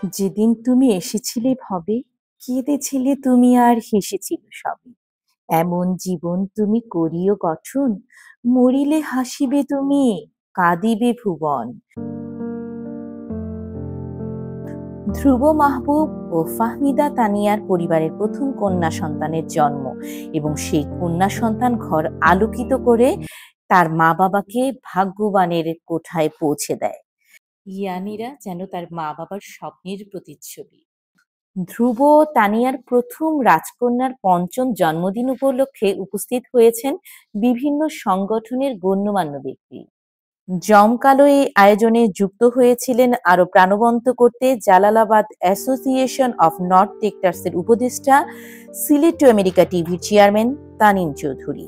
যেদিন তুমি এসেছিলে ভবে, কেঁদেছিলে তুমি আর হেসেছিল সবে। এমন জীবন তুমি করিও গঠন, মরিলে হাসিবে তুমি, কাঁদিবে ভুবন। ধ্রুব মাহবুব ও ফাহমিদা তানিয়ার পরিবারের প্রথম কন্যা সন্তানের জন্ম এবং সেই কন্যা সন্তান ঘর আলোকিত করে তার মা বাবাকে ভাগ্যবানের কোঠায় পৌঁছে দেয়। ইয়ানিরা যেন তার মা বাবার স্বপ্নের প্রতিচ্ছবি। ধ্রুব ও তানিয়ার প্রথম রাজকন্যার পঞ্চম জন্মদিন উপলক্ষে উপস্থিত হয়েছেন বিভিন্ন সংগঠনের গণ্যমান্য ব্যক্তি। জমকালো এই আয়োজনে যুক্ত হয়েছিলেন আরো প্রাণবন্ত করতে জালালাবাদ অ্যাসোসিয়েশন অফ নর্থ টেক্টাসের উপদেষ্টা, সিলেট টু আমেরিকা টিভির চেয়ারম্যান তানিম চৌধুরী,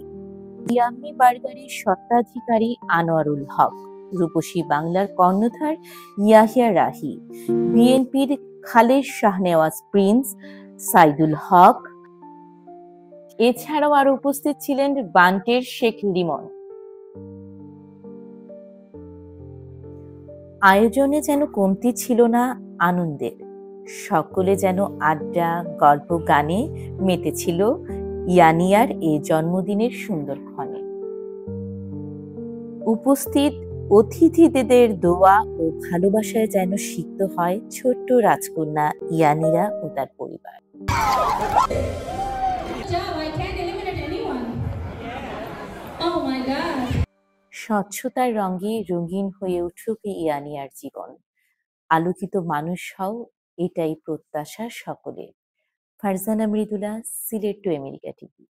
ইয়াম্মি বার্গারের স্বত্বাধিকারী আনোয়ারুল হক, রূপসী বাংলার কর্ণধার ইয়াহিয়া রাহি, বিএনপির খালেদ শাহনেওয়াজ প্রিন্স, সাইদুল হক। এছাড়াও আরো উপস্থিত ছিলেন বান্টের শেখ লিমন। আয়োজনে যেন কমতি ছিল না আনন্দের। সকলে যেন আড্ডা, গল্প, গানে মেতেছিল ইয়ানিয়ার এই জন্মদিনের সুন্দর ক্ষণে। উপস্থিত অতিথিদের দোয়া ও ভালোবাসায় যেন সিক্ত হয় ছোট্ট রাজকন্যা ইয়ানিরা ও তার পরিবার। স্বচ্ছতার রঙে রঙিন হয়ে উঠুক ইয়ানিয়ার জীবন। আলোকিত মানুষ হও, এটাই প্রত্যাশা সকলের। Farzana Mridula, Sylhet to America TV.